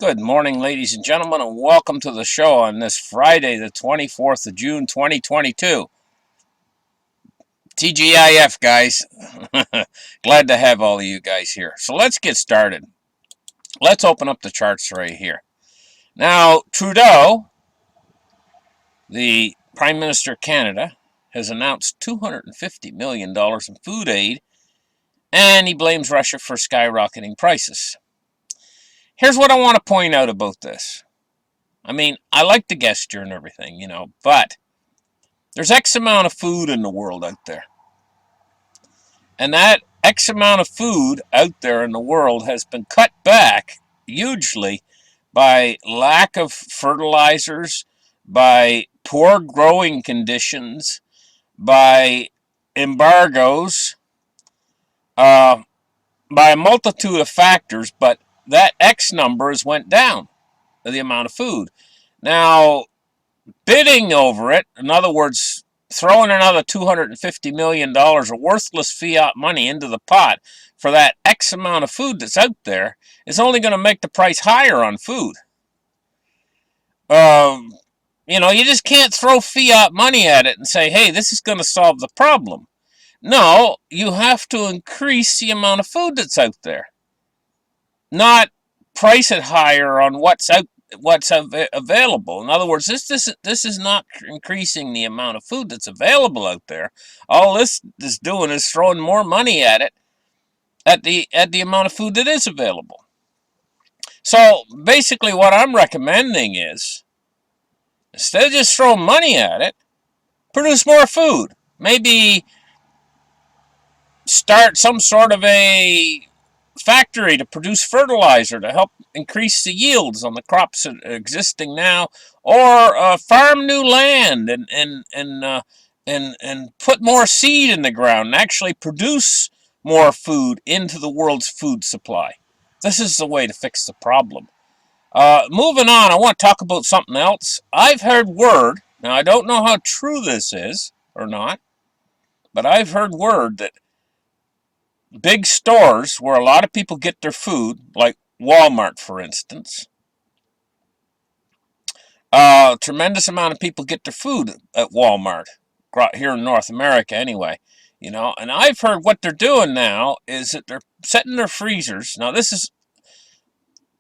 Good morning, ladies and gentlemen, and welcome to the show on this Friday, the 24th of June, 2022. TGIF, guys. Glad to have all of you guys here. So let's get started. Let's open up the charts right here. Now, Trudeau, the Prime Minister of Canada, has announced $250 million in food aid, and he blames Russia for skyrocketing prices. Here's what I want to point out about this. I mean, I like the gesture and everything, but there's X amount of food in the world out there. And that X amount of food out there in the world has been cut back hugely by lack of fertilizers, by poor growing conditions, by embargoes, by a multitude of factors, but that X number has went down, the amount of food. Now, bidding over it, in other words, throwing another $250 million of worthless fiat money into the pot for that X amount of food that's out there is only going to make the price higher on food. You just can't throw fiat money at it and say, hey, this is going to solve the problem. No, you have to increase the amount of food that's out there, not price it higher on what's available. In other words, this is not increasing the amount of food that's available out there. All this is doing is throwing more money at it, at the amount of food that is available. So basically what I'm recommending is, instead of just throwing money at it, produce more food. Maybe start some sort of a factory to produce fertilizer to help increase the yields on the crops that are existing now, or farm new land and put more seed in the ground and actually produce more food into the world's food supply. This is the way to fix the problem. Moving on, I want to talk about something else. I've heard word, now I don't know how true this is or not, but I've heard word that big stores where a lot of people get their food, like Walmart, for instance, a tremendous amount of people get their food at Walmart, here in North America anyway, and I've heard what they're doing now is that they're setting their freezers. Now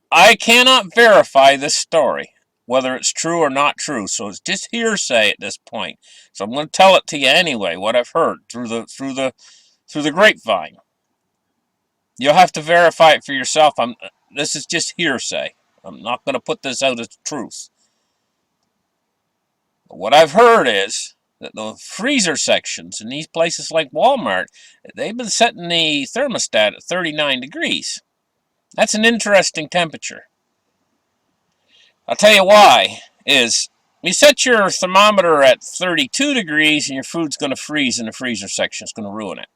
I cannot verify this story, whether it's true or not true, so it's just hearsay at this point. So I'm going to tell it to you anyway, what I've heard through the grapevine. You'll have to verify it for yourself. This is just hearsay. I'm not going to put this out as truth. But what I've heard is that the freezer sections in these places like Walmart, they've been setting the thermostat at 39 degrees. That's an interesting temperature. I'll tell you why. Is you set your thermometer at 32 degrees and your food's going to freeze in the freezer section. It's going to ruin it.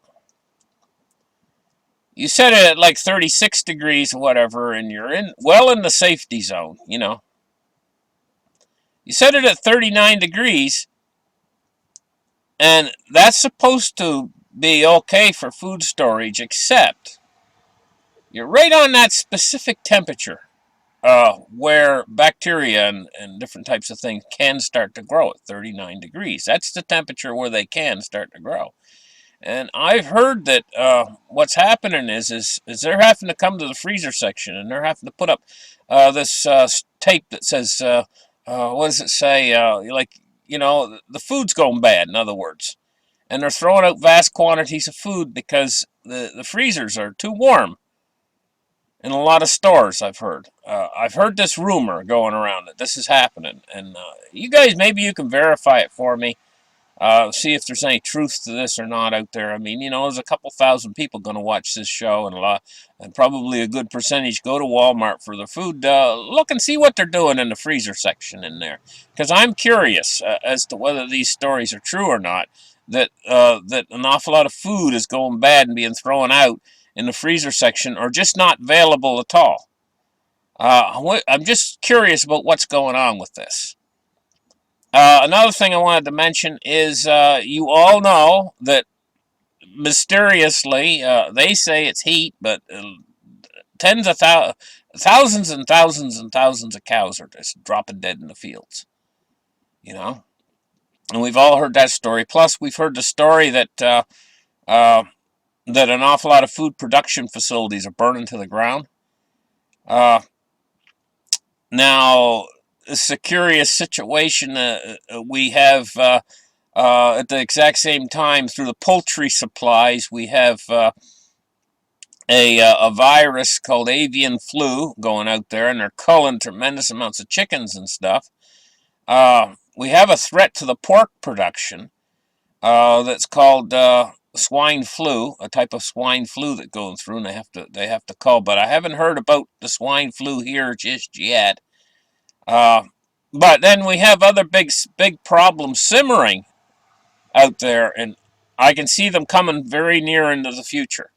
You set it at like 36 degrees or whatever, and you're in the safety zone, You set it at 39 degrees, and that's supposed to be okay for food storage, except you're right on that specific temperature where bacteria and different types of things can start to grow at 39 degrees. That's the temperature where they can start to grow. And I've heard that what's happening is they're having to come to the freezer section, and they're having to put up this tape that says, what does it say? The food's going bad, in other words. And they're throwing out vast quantities of food because the freezers are too warm in a lot of stores, I've heard. I've heard this rumor going around that this is happening. And you guys, maybe you can verify it for me. See if there's any truth to this or not out there. I mean, there's a couple thousand people going to watch this show, and probably a good percentage go to Walmart for the food. Look and see what they're doing in the freezer section in there, because I'm curious as to whether these stories are true or not. That an awful lot of food is going bad and being thrown out in the freezer section, or just not available at all. I'm just curious about what's going on with this. Another thing I wanted to mention is you all know that mysteriously they say it's heat, but tens of thousands, thousands and thousands and thousands of cows are just dropping dead in the fields, you know. And we've all heard that story. Plus, we've heard the story that that an awful lot of food production facilities are burning to the ground. Uh, Now, it's a curious situation. We have at the exact same time through the poultry supplies, we have a virus called avian flu going out there, and they're culling tremendous amounts of chickens and stuff. We have a threat to the pork production that's called swine flu, a type of swine flu that goes through, and they have to call. But I haven't heard about the swine flu here just yet. Uh, but then we have other big problems simmering out there, and I can see them coming very near into the future.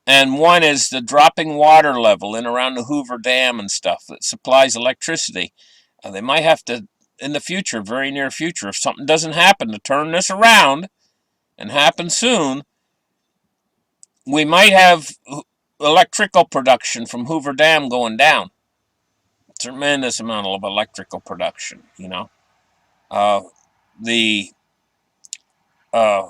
And one is the dropping water level in around the Hoover Dam and stuff that supplies electricity. They might have to, in the future, very near future, if something doesn't happen to turn this around and happen soon, we might have electrical production from Hoover Dam going down. Tremendous amount of electrical production, you know. Uh, the uh,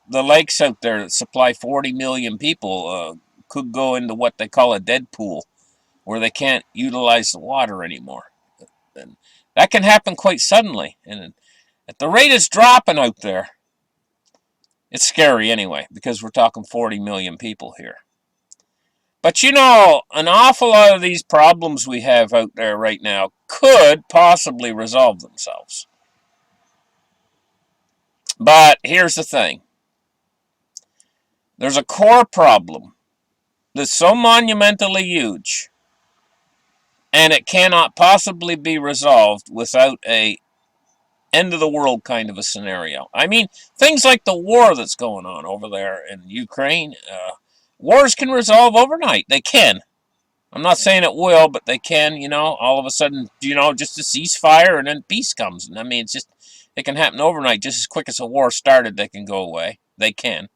the lakes out there that supply 40 million people could go into what they call a dead pool, where they can't utilize the water anymore. And that can happen quite suddenly. And at the rate it's dropping out there, it's scary anyway, because we're talking 40 million people here. But you know, an awful lot of these problems we have out there right now could possibly resolve themselves. But here's the thing. There's a core problem that's so monumentally huge, and it cannot possibly be resolved without a end of the world kind of a scenario. I mean, things like the war that's going on over there in Ukraine. Wars can resolve overnight. They can. I'm not saying it will, but they can, you know, all of a sudden, you know, just a ceasefire and then peace comes. And I mean, it can happen overnight. Just as quick as a war started, they can go away. They can.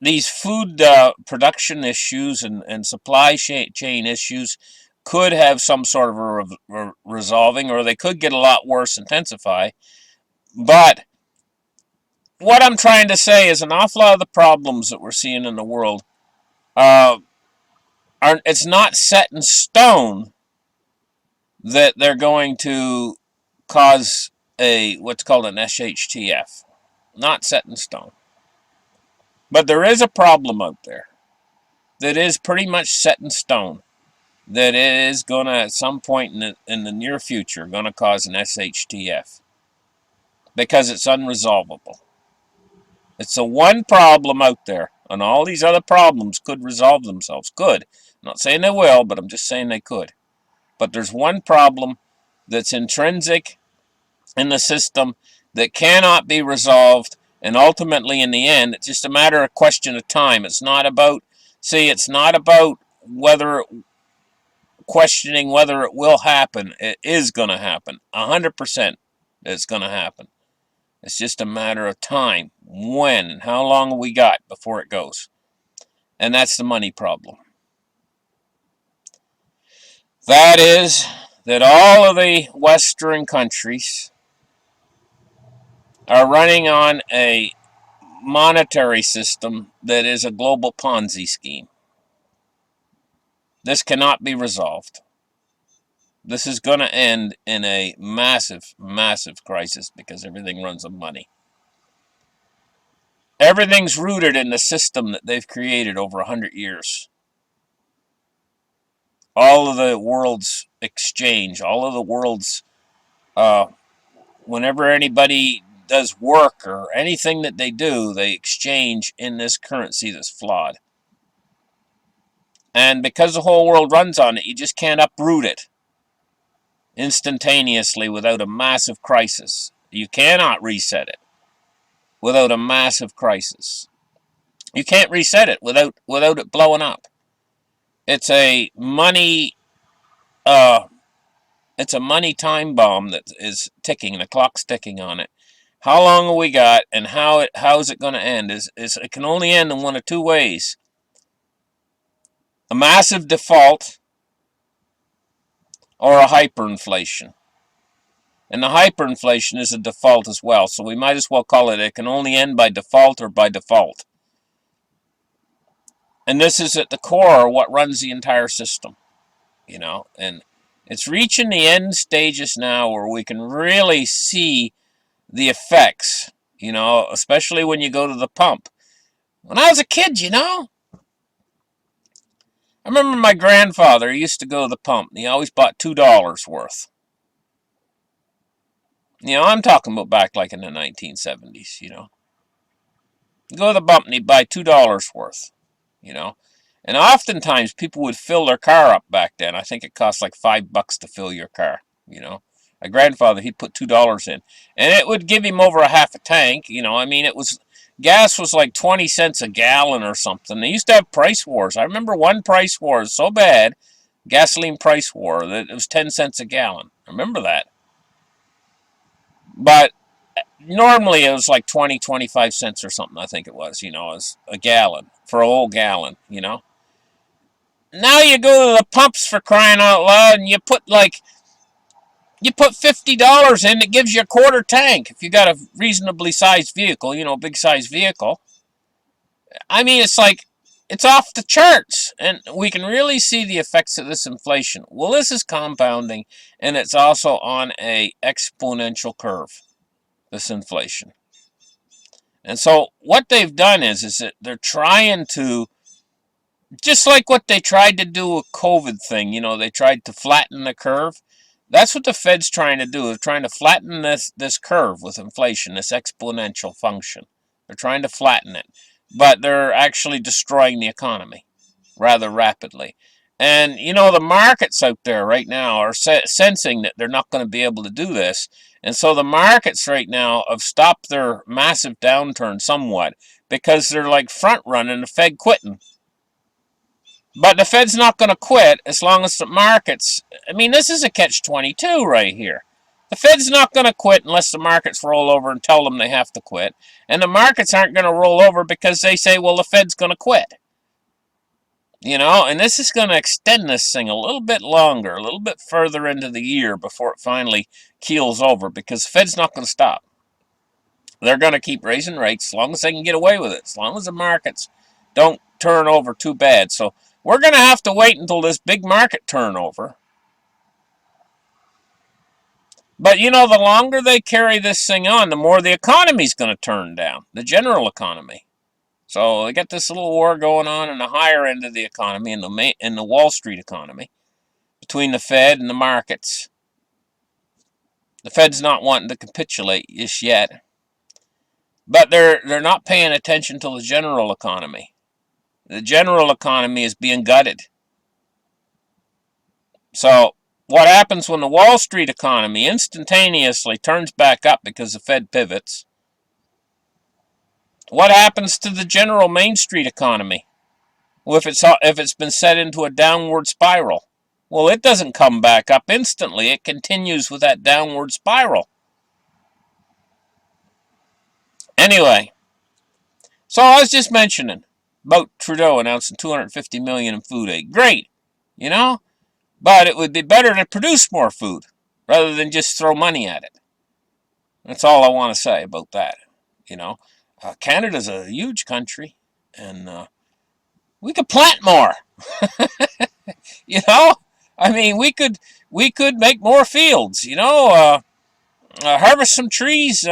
These food production issues and supply chain issues could have some sort of a resolving, or they could get a lot worse, intensify. But what I'm trying to say is an awful lot of the problems that we're seeing in the world it's not set in stone that they're going to cause what's called an SHTF. Not set in stone. But there is a problem out there that is pretty much set in stone, that it is going to, at some point in the near future, going to cause an SHTF. Because it's unresolvable. It's the one problem out there, and all these other problems could resolve themselves. Could. I'm not saying they will, but I'm just saying they could. But there's one problem that's intrinsic in the system that cannot be resolved, and ultimately in the end, it's just a matter of question of time. It's not about, it's not about questioning whether it will happen. It is going to happen. 100% it's going to happen. It's just a matter of time, when, and how long we got before it goes. And that's the money problem. That is that all of the Western countries are running on a monetary system that is a global Ponzi scheme. This cannot be resolved. This is going to end in a massive, massive crisis because everything runs on money. Everything's rooted in the system that they've created over 100 years. All of the world's exchange, all of the world's, whenever anybody does work or anything that they do, they exchange in this currency that's flawed. And because the whole world runs on it, you just can't uproot it instantaneously without a massive crisis. You cannot reset it without a massive crisis. You can't reset it without it blowing up. It's a money time bomb that is ticking. The clock's ticking on it. How long have we got, and how is it going to end? It can only end in one of two ways. a massive default or a hyperinflation. And the hyperinflation is a default as well, so we might as well call it can only end by default or by default. And this is at the core of what runs the entire system, and it's reaching the end stages now where we can really see the effects, especially when you go to the pump. When I was a kid, I remember my grandfather used to go to the pump, and he always bought $2 worth. I'm talking about back like in the 1970s, You go to the pump and he'd buy $2 worth, And oftentimes people would fill their car up back then. I think it cost like $5 to fill your car, My grandfather, he'd put $2 in. And it would give him over a half a tank, gas was like 20 cents a gallon or something. They used to have price wars. I remember one price war was so bad, gasoline price war, that it was 10 cents a gallon. I remember that. But normally it was like 20, 25 cents or something, I think it was, as a gallon, for a whole gallon, Now you go to the pumps, for crying out loud, and you put $50 in, it gives you a quarter tank if you got a reasonably sized vehicle, big sized vehicle. I mean, it's off the charts, and we can really see the effects of this inflation. Well, this is compounding, and it's also on a exponential curve, this inflation. And so what they've done is that they're trying to, just like what they tried to do with COVID thing, they tried to flatten the curve. That's what the Fed's trying to do. They're trying to flatten this curve with inflation, this exponential function. They're trying to flatten it. But they're actually destroying the economy rather rapidly. And, the markets out there right now are sensing that they're not going to be able to do this. And so the markets right now have stopped their massive downturn somewhat because they're like front running the Fed quitting. But the Fed's not going to quit as long as the markets, this is a catch-22 right here. The Fed's not going to quit unless the markets roll over and tell them they have to quit. And the markets aren't going to roll over because they say, well, the Fed's going to quit. And this is going to extend this thing a little bit longer, a little bit further into the year before it finally keels over, because the Fed's not going to stop. They're going to keep raising rates as long as they can get away with it, as long as the markets don't turn over too bad. So we're going to have to wait until this big market turnover. But, the longer they carry this thing on, the more the economy's going to turn down, the general economy. So they got this little war going on in the higher end of the economy, in the Wall Street economy, between the Fed and the markets. The Fed's not wanting to capitulate just yet. But they're not paying attention to the general economy. The general economy is being gutted. So what happens when the Wall Street economy instantaneously turns back up because the Fed pivots? What happens to the general Main Street economy? Well, if it's been set into a downward spiral, well, it doesn't come back up instantly. It continues with that downward spiral. Anyway, so I was just mentioning about Trudeau announcing $250 million in food aid. Great, but it would be better to produce more food rather than just throw money at it. That's all I want to say about that. Canada's a huge country, and we could plant more. We could make more fields. Harvest some trees,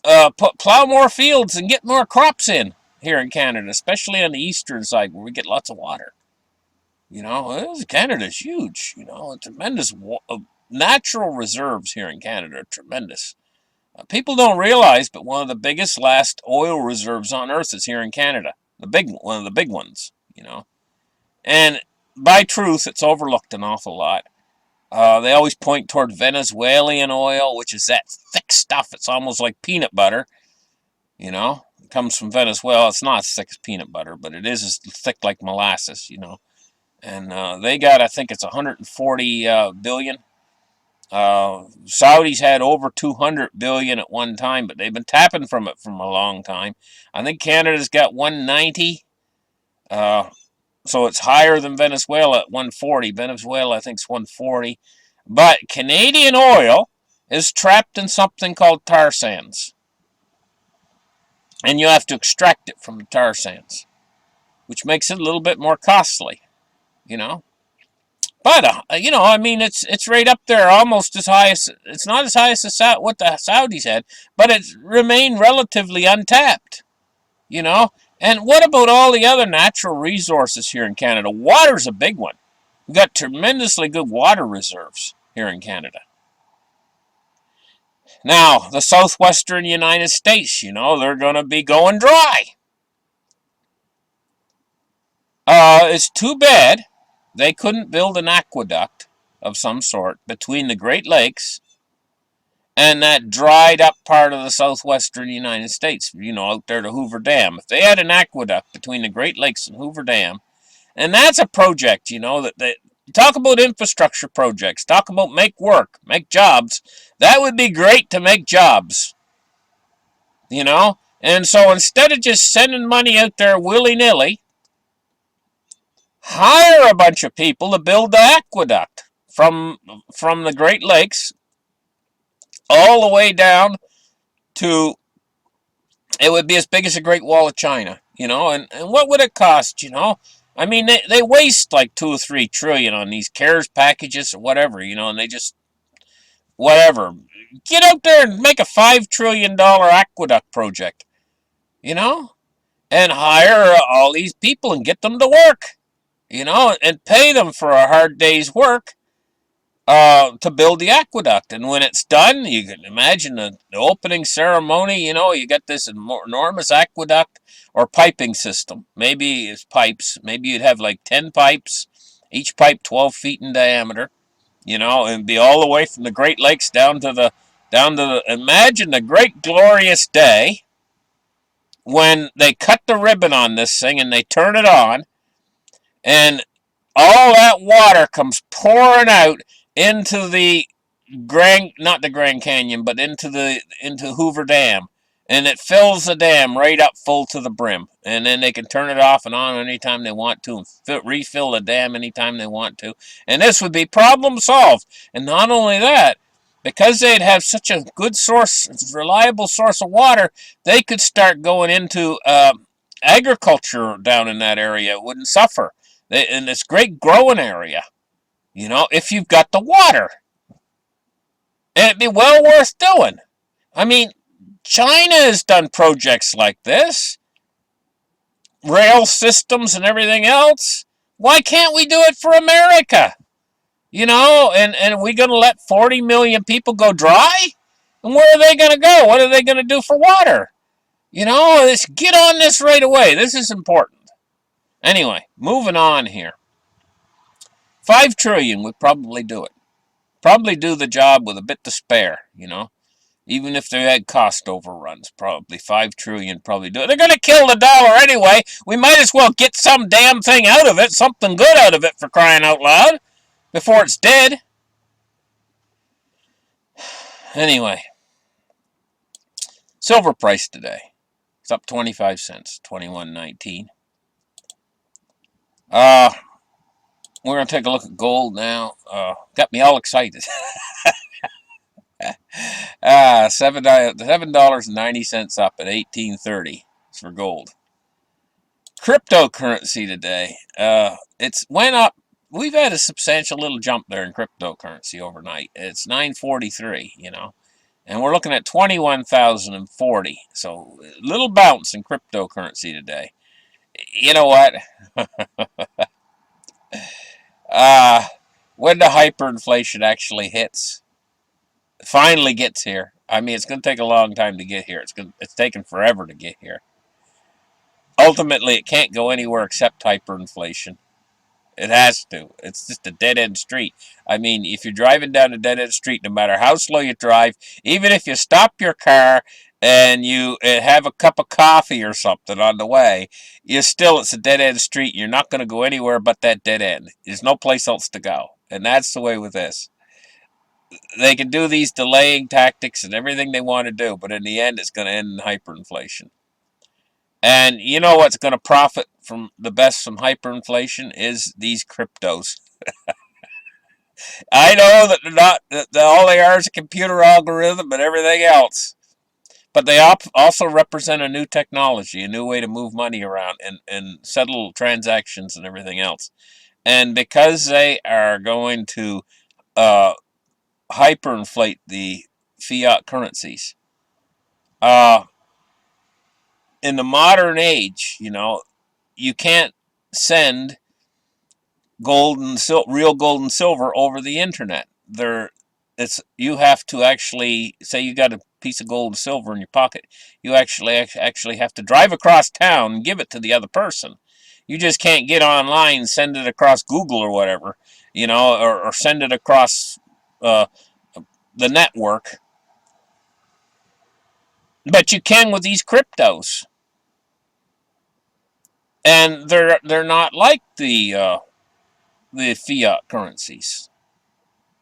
plow more fields, and get more crops in here in Canada, especially on the eastern side where we get lots of water. Canada's huge. Tremendous natural reserves here in Canada are tremendous. People don't realize, but one of the biggest last oil reserves on Earth is here in Canada. One of the big ones, And by truth, it's overlooked an awful lot. They always point toward Venezuelan oil, which is that thick stuff. It's almost like peanut butter. It comes from Venezuela. It's not as thick as peanut butter, but it is as thick like molasses, And they got, I think it's 140 billion. Saudis had over 200 billion at one time, but they've been tapping from it for a long time. I think Canada's got 190. So it's higher than Venezuela at 140. Venezuela, I think, is 140. But Canadian oil is trapped in something called tar sands. And you have to extract it from the tar sands, which makes it a little bit more costly, you know. But, I mean, it's right up there, almost as high as, it's not as high as what the Saudis had, but it's remained relatively untapped, you know. And what about all the other natural resources here in Canada? Water's a big one. We've got tremendously good water reserves here in Canada. Now, the southwestern United States, they're going to be going dry. It's too bad they couldn't build an aqueduct of some sort between the Great Lakes and that dried up part of the southwestern United States, out there to Hoover Dam. If they had an aqueduct between the Great Lakes and Hoover Dam, and that's a project, that talk about infrastructure projects, talk about make work, make jobs. That would be great to make jobs, And so instead of just sending money out there willy-nilly, hire a bunch of people to build the aqueduct from the Great Lakes all the way down to, it would be as big as the Great Wall of China, and what would it cost, I mean, they waste like 2 or 3 trillion on these CARES packages or whatever, and they just, whatever. Get out there and make a $5 trillion aqueduct project, and hire all these people and get them to work, and pay them for a hard day's work to build the aqueduct. And when it's done, you can imagine the opening ceremony, you got this enormous aqueduct or piping system. Maybe it's pipes. Maybe you'd have like 10 pipes, each pipe 12 feet in diameter, and be all the way from the Great Lakes down to the, imagine the great glorious day when they cut the ribbon on this thing and they turn it on, and all that water comes pouring out into the not the Grand Canyon, but into Hoover Dam, and it fills the dam right up full to the brim, and then they can turn it off and on anytime they want to, and refill the dam anytime they want to, and this would be problem solved. And not only that, because they'd have such a good source, reliable source of water, they could start going into agriculture down in that area. It wouldn't suffer. In this great growing area, if you've got the water. And it'd be well worth doing. I mean, China has done projects like this. Rail systems and everything else. Why can't we do it for America? And we're going to let 40 million people go dry? And where are they going to go? What are they going to do for water? Let's get on this right away. This is important. Anyway, moving on here. 5 trillion would probably do it. Probably do the job with a bit to spare, Even if they had cost overruns, probably 5 trillion probably do it. They're going to kill the dollar anyway. We might as well get some damn thing out of it, something good out of it, for crying out loud, before it's dead. Anyway, silver price today. It's up 25 cents, 21.19. We're going to take a look at gold now. Got me all excited. $7.90 up at 18.30 for gold. Cryptocurrency today. It's went up. We've had a substantial little jump there in cryptocurrency overnight. It's 9.43, and we're looking at 21,040. So a little bounce in cryptocurrency today. You know what? When the hyperinflation actually finally gets here. I mean, it's going to take a long time to get here. It's taken forever to get here. Ultimately, it can't go anywhere except hyperinflation. It has to. It's just a dead-end street. I mean, if you're driving down a dead-end street, no matter how slow you drive, even if you stop your car and you have a cup of coffee or something on the way, it's a dead-end street. You're not going to go anywhere but that dead end. There's no place else to go. And that's the way with this. They can do these delaying tactics and everything they want to do, but in the end, it's going to end in hyperinflation. And you know what's going to profit from the best from hyperinflation is these cryptos. I know that they're not, that all they are is a computer algorithm and everything else. But they also represent a new technology, a new way to move money around and settle transactions and everything else. And because they are going to uh, hyperinflate the fiat currencies, uh, in the modern age, you can't send real gold and silver over the internet. You have to actually say you got a piece of gold and silver in your pocket. You actually have to drive across town and give it to the other person. You just can't get online and send it across Google or whatever, or send it across uh, the network. But you can with these cryptos, and they're not like the fiat currencies.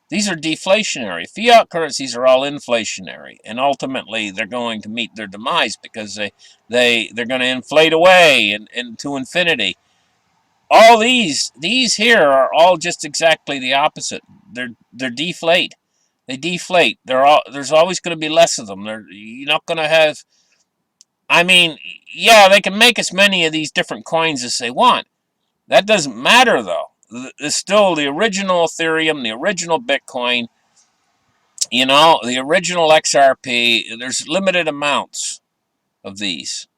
These are deflationary. Fiat currencies are all inflationary, and ultimately they're going to meet their demise because they're going to inflate away and to infinity. All these here are all just exactly the opposite. They're deflate. They deflate. There's always going to be less of them. You're not going to have. I mean, yeah, they can make as many of these different coins as they want. That doesn't matter though. It's still the original Ethereum, the original Bitcoin, the original XRP. There's limited amounts of these,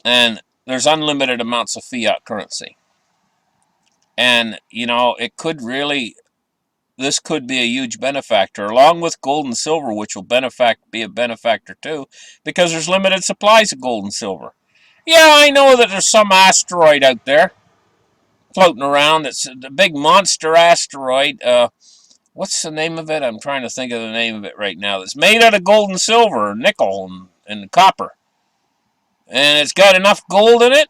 and there's unlimited amounts of fiat currency. And this could be a huge benefactor, along with gold and silver, which will be a benefactor too, because there's limited supplies of gold and silver. Yeah, I know that there's some asteroid out there floating around. It's a big monster asteroid. What's the name of it? I'm trying to think of the name of it right now. It's made out of gold and silver, nickel, and copper. And it's got enough gold in it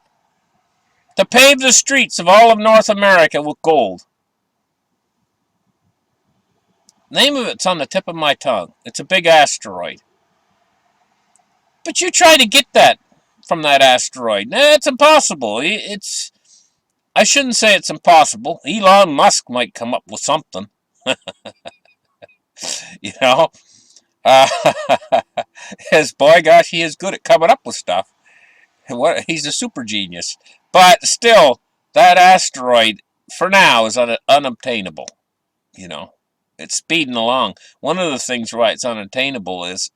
to pave the streets of all of North America with gold. Name of it's on the tip of my tongue. It's a big asteroid. But you try to get that from that asteroid. Nah, it's impossible. I shouldn't say it's impossible. Elon Musk might come up with something. you know? Uh, His boy, gosh, he is good at coming up with stuff. He's a super genius. But still, that asteroid, for now, is unobtainable. You know, it's speeding along. One of the things why it's unattainable is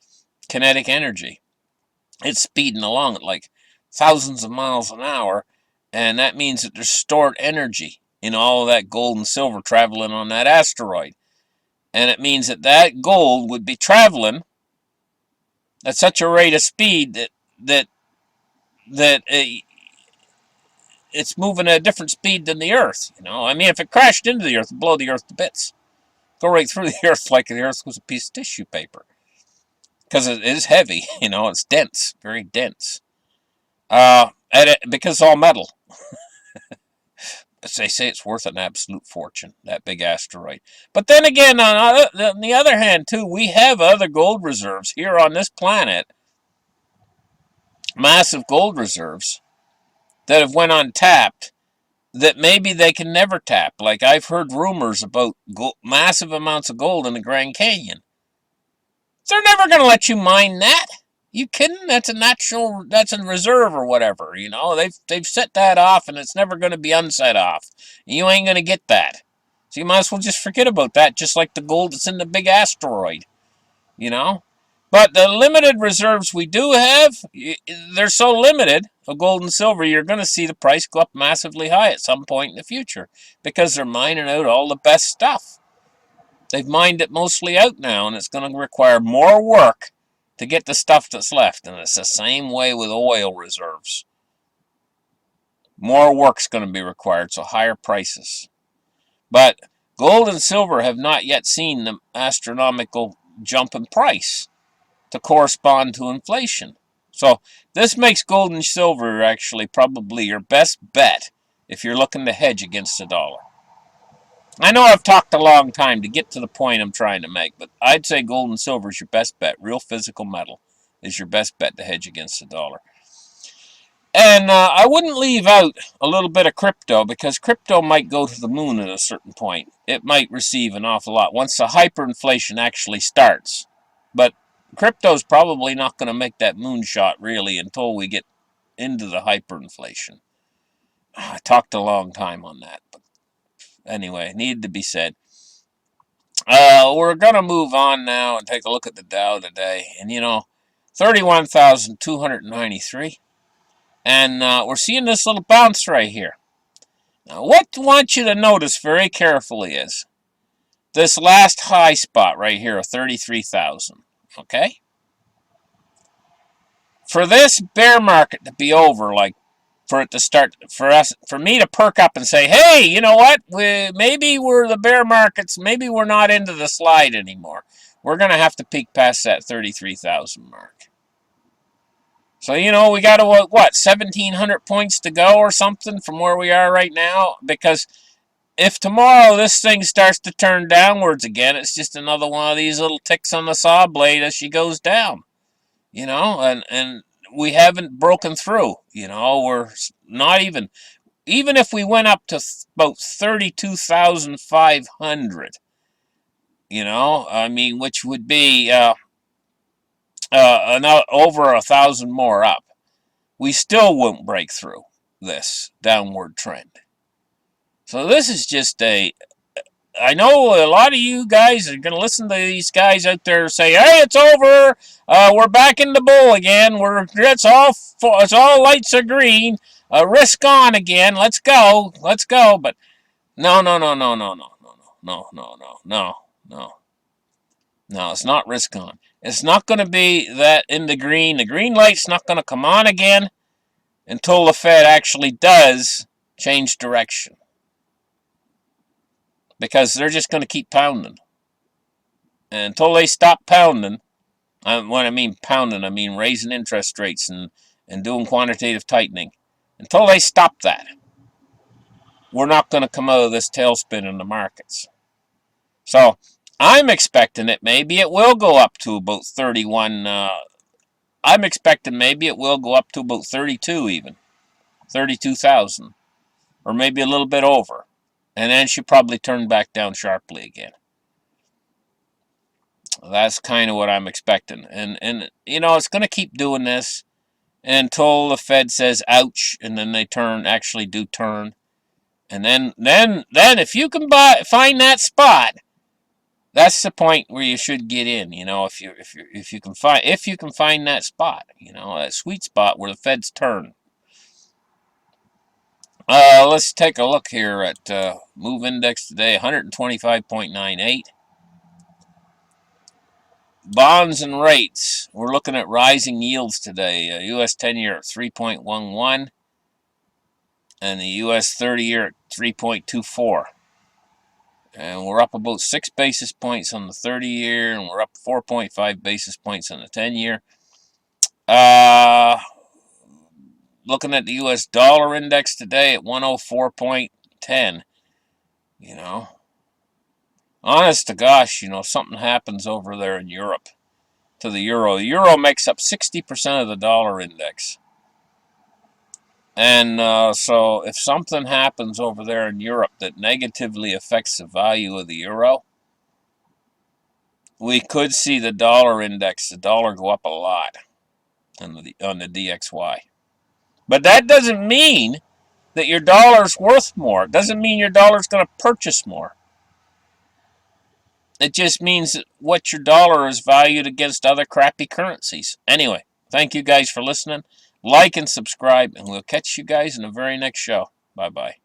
kinetic energy. It's speeding along at like thousands of miles an hour, and that means that there's stored energy in all of that gold and silver traveling on that asteroid. And it means that gold would be traveling at such a rate of speed that it's moving at a different speed than the Earth. I mean, if it crashed into the Earth, it'd blow the Earth to bits, go right through the Earth like the Earth was a piece of tissue paper. Because it is heavy, it's dense, very dense. Because it's all metal. As they say, it's worth an absolute fortune, that big asteroid. But then again, on the other hand, too, we have other gold reserves here on this planet, massive gold reserves, that have went untapped, that maybe they can never tap. Like I've heard rumors about massive amounts of gold in the Grand Canyon. They're never going to let you mine that. You kidding? That's a reserve or whatever. They've set that off, and it's never going to be unset off. You ain't going to get that. So you might as well just forget about that, just like the gold that's in the big asteroid. But the limited reserves we do have, they're so limited of gold and silver, you're going to see the price go up massively high at some point in the future because they're mining out all the best stuff. They've mined it mostly out now, and it's going to require more work to get the stuff that's left. And it's the same way with oil reserves. More work's going to be required, so higher prices. But gold and silver have not yet seen the astronomical jump in price to correspond to inflation. So this makes gold and silver actually probably your best bet if you're looking to hedge against the dollar. I know I've talked a long time to get to the point I'm trying to make, but I'd say gold and silver is your best bet. Real physical metal is your best bet to hedge against the dollar. And I wouldn't leave out a little bit of crypto, because crypto might go to the moon at a certain point. It might receive an awful lot once the hyperinflation actually starts. But crypto's probably not going to make that moonshot really until we get into the hyperinflation. I talked a long time on that, but anyway, needed to be said. We're going to move on now and take a look at the Dow today. And 31,293. And we're seeing this little bounce right here. Now, what I want you to notice very carefully is this last high spot right here of 33,000. Okay? For this bear market to be over, like for it to start, for me to perk up and say, hey, you know what? Maybe we're the bear markets. Maybe we're not into the slide anymore. We're going to have to peak past that 33,000 mark. So, we got to, 1,700 points to go or something from where we are right now? Because if tomorrow this thing starts to turn downwards again, it's just another one of these little ticks on the saw blade as she goes down. And we haven't broken through. We're not even if we went up to about 32,500, which would be over 1,000 more up, we still won't break through this downward trend. So this is just I know a lot of you guys are going to listen to these guys out there say, hey, it's over. We're back in the bull again. It's all lights are green. Risk on again. Let's go. But no. No, it's not risk on. It's not going to be that in the green. The green light's not going to come on again until the Fed actually does change direction. Because they're just going to keep pounding. And until they stop pounding, when I mean pounding, I mean raising interest rates and doing quantitative tightening. Until they stop that, we're not going to come out of this tailspin in the markets. So I'm expecting maybe it will go up to about 31. I'm expecting maybe it will go up to about 32 even. 32,000. Or maybe a little bit over. And then she probably turned back down sharply again. That's kind of what I'm expecting. And it's going to keep doing this until the Fed says ouch, and then they actually do turn. And then if you can find that spot, that's the point where you should get in. If you can find that spot, that sweet spot where the Feds turn. Let's take a look here at move index today, 125.98. Bonds and rates. We're looking at rising yields today. U.S. 10-year at 3.11 and the U.S. 30-year at 3.24. And we're up about 6 basis points on the 30-year, and we're up 4.5 basis points on the 10-year. Looking at the U.S. dollar index today at 104.10. Honest to gosh, something happens over there in Europe to the euro. The euro makes up 60% of the dollar index. And so if something happens over there in Europe that negatively affects the value of the euro, we could see the dollar index, the dollar, go up a lot on the DXY. But that doesn't mean that your dollar's worth more. It doesn't mean your dollar's going to purchase more. It just means that what your dollar is valued against other crappy currencies. Anyway, thank you guys for listening. Like and subscribe, and we'll catch you guys in the very next show. Bye-bye.